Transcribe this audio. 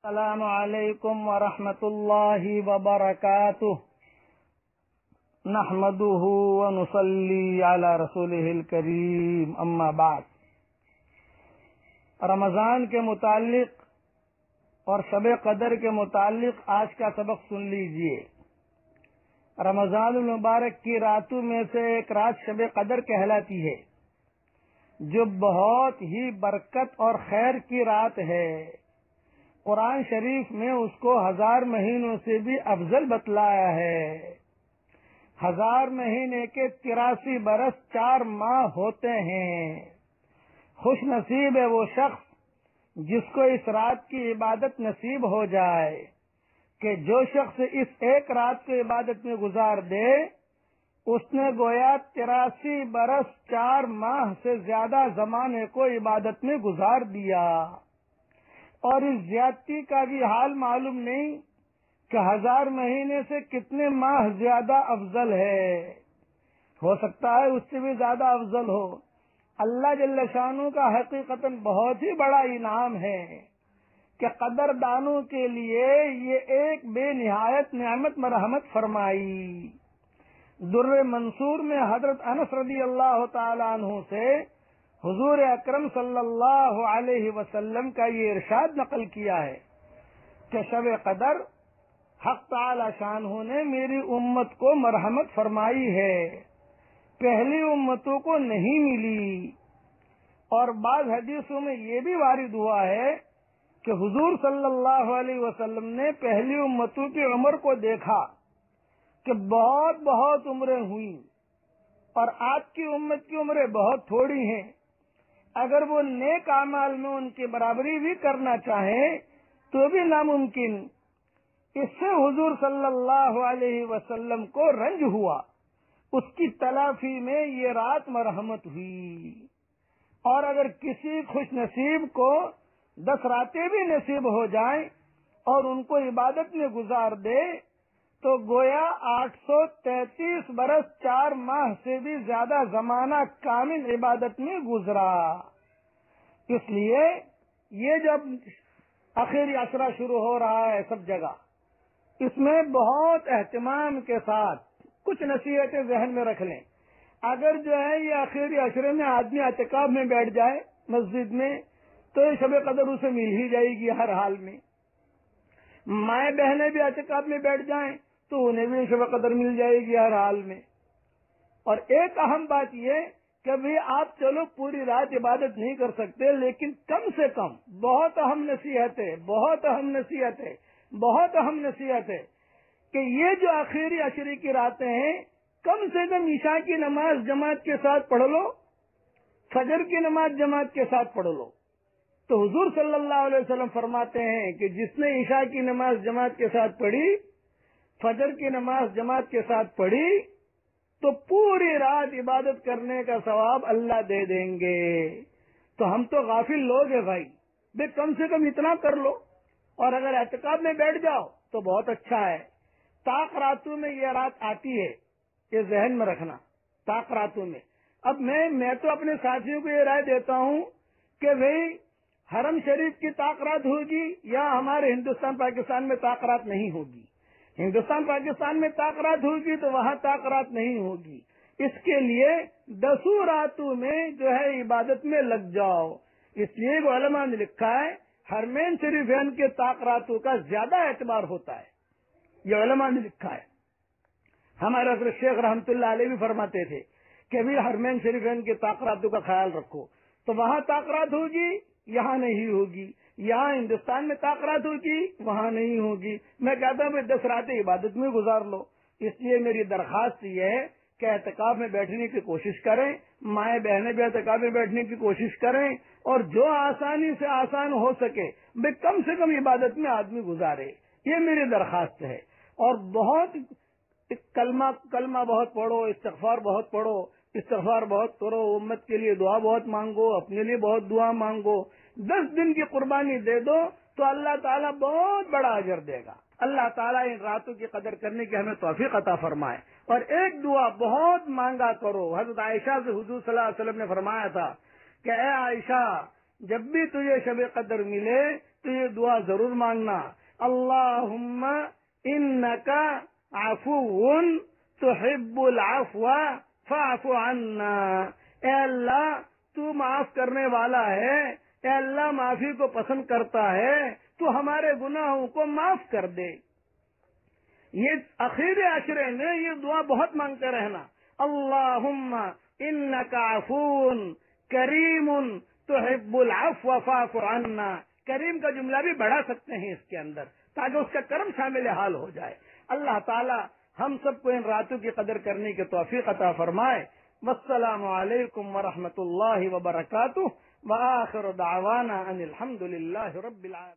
السلام علیکم ورحمۃ اللہ وبرکاتہ نحمده ونصلی علی رسولہ الکریم اما بعد۔ رمضان کے متعلق اور شب قدر کے متعلق آج کا سبق سن لیجئے۔ رمضان المبارک کی راتوں میں سے ایک رات شب قدر کہلاتی ہے، جو بہت ہی برکت اور خیر کی رات ہے۔ قرآن شریف میں اس کو 1000 مہینوں سے بھی افضل بتلایا ہے۔ 1000 مہینے کے 83 برس 4 ماہ ہوتے ہیں۔ خوش نصیب ہے وہ شخص جس کو اس رات کی عبادت نصیب ہو جائے، کہ جو شخص اس ایک رات کو عبادت میں گزار دے، اس نے گویا 83 برس 4 ماہ سے زیادہ زمانے کو عبادت میں گزار دیا۔ اور اس زیادتی کا بھی حال معلوم نہیں کہ 1000 مہینے سے کتنے ماہ زیادہ افضل ہے۔ ہو سکتا ہے اس سے بھی زیادہ افضل ہو۔ اللہ جل شانہ کا حقیقتاً بہت ہی بڑا انعام ہے کہ قدر دانوں کے لیے یہ ایک بے نہایت نعمت مرحمت فرمائی۔ در منصور میں حضرت انس رضی اللہ تعالی عنہ سے حضور اکرم صلی اللہ علیہ وسلم کا یہ ارشاد نقل کیا ہے کہ شب قدر حق تعالی شانہ نے میری امت کو مرحمت فرمائی ہے، پہلی امتوں کو نہیں ملی۔ اور بعض حدیثوں میں یہ بھی وارد ہوا ہے کہ حضور صلی اللہ علیہ وسلم نے پہلی امتوں کی عمر کو دیکھا کہ بہت بہت عمریں ہوئیں، اور آج کی امت کی عمریں بہت تھوڑی ہیں۔ اگر وہ نیک اعمال میں ان کی برابری بھی کرنا چاہیں تو بھی ناممکن۔ اس سے حضور صلی اللہ علیہ وسلم کو رنج ہوا، اس کی تلافی میں یہ رات مرحمت ہوئی۔ اور اگر کسی خوش نصیب کو 10 راتیں بھی نصیب ہو جائیں اور ان کو عبادت میں گزار دے تو گویا 833 برس 4 ماہ سے بھی زیادہ زمانہ کامل عبادت میں گزرا۔ اس لیے یہ جب آخری عشرہ شروع ہو رہا ہے سب جگہ، اس میں بہت اہتمام کے ساتھ کچھ نصیحتیں ذہن میں رکھ لیں۔ اگر جو ہے یہ آخری عشرے میں آدمی اعتکاف میں بیٹھ جائے مسجد میں تو یہ شب قدر اسے مل ہی جائے گی ہر حال میں۔ مائیں بہنیں بھی اعتکاف میں بیٹھ جائیں تو انہیں بھی شب قدر مل جائے گی ہر حال میں۔ اور ایک اہم بات یہ کہ بھی آپ چلو پوری رات عبادت نہیں کر سکتے، لیکن کم سے کم بہت اہم نصیحت ہے، بہت اہم نصیحت ہے، بہت اہم نصیحت ہے کہ یہ جو آخری عشرے کی راتیں ہیں، کم سے کم عشاء کی نماز جماعت کے ساتھ پڑھ لو، فجر کی نماز جماعت کے ساتھ پڑھ لو۔ تو حضور صلی اللہ علیہ وسلم فرماتے ہیں کہ جس نے عشاء کی نماز جماعت کے ساتھ پڑھی، فجر کی نماز جماعت کے ساتھ پڑھی، تو پوری رات عبادت کرنے کا ثواب اللہ دے دیں گے۔ تو ہم تو غافل لوگ ہیں بھائی، کم سے کم اتنا کر لو۔ اور اگر اعتکاف میں بیٹھ جاؤ تو بہت اچھا ہے۔ طاق راتوں میں یہ رات آتی ہے، یہ ذہن میں رکھنا، طاق راتوں میں۔ اب میں تو اپنے ساتھیوں کو یہ رائے دیتا ہوں کہ بھئی حرم شریف کی طاق رات ہوگی یا ہمارے ہندوستان پاکستان میں طاق رات نہیں ہوگی۔ ہندوستان پاکستان میں طاق رات ہوگی تو وہاں طاق رات نہیں ہوگی۔ اس کے لیے 10 راتوں میں جو ہے عبادت میں لگ جاؤ۔ اس لیے علماء نے لکھا ہے حرمین شریفین کے طاق راتوں کا زیادہ اعتبار ہوتا ہے، یہ علماء نے لکھا ہے۔ ہمارے حضرت شیخ رحمتہ اللہ علیہ بھی فرماتے تھے کہ بھی حرمین شریفین کے طاق راتوں کا خیال رکھو، تو وہاں طاق رات ہوگی، یہاں نہیں ہوگی، یہاں ہندوستان میں طاق رات ہوگی، وہاں نہیں ہوگی۔ میں کہتا ہوں 10 راتیں عبادت میں گزار لو۔ اس لیے میری درخواست یہ ہے کہ اعتکاف میں بیٹھنے کی کوشش کریں، مائیں بہنیں بھی اعتکاف میں بیٹھنے کی کوشش کریں، اور جو آسانی سے آسان ہو سکے کم سے کم عبادت میں آدمی گزارے، یہ میری درخواست ہے۔ اور بہت کلمہ بہت پڑھو، استغفار بہت پڑھو، استغفار بہت کرو، امت کے لیے دعا بہت مانگو، اپنے لیے بہت دعا مانگو۔ 10 دن کی قربانی دے دو تو اللہ تعالیٰ بہت بڑا اجر دے گا۔ اللہ تعالیٰ ان راتوں کی قدر کرنے کی ہمیں توفیق عطا فرمائے۔ اور ایک دعا بہت مانگا کرو۔ حضرت عائشہ سے حضور صلی اللہ علیہ وسلم نے فرمایا تھا کہ اے عائشہ، جب بھی تجھے شب قدر ملے تو یہ دعا ضرور مانگنا، اللہم انکا عفو تحب العفو فاعف عنا، اے اللہ تو معاف کرنے والا ہے، اے اللہ معافی کو پسند کرتا ہے، تو ہمارے گناہوں کو معاف کر دے۔ یہ اخیر عشرے میں یہ دعا بہت مانگتے رہنا، اللہم انکا عفو کریم تحب العفو فاعف عنا۔ کریم کا جملہ بھی بڑھا سکتے ہیں اس کے اندر تاکہ اس کا کرم شامل حال ہو جائے۔ اللہ تعالی ہم سب کو ان راتوں کی قدر کرنے کی توفیق عطا فرمائے۔ والسلام علیکم ورحمۃ اللہ وبرکاتہ، وآخر دعوانا ان الحمد للہ رب العالمین۔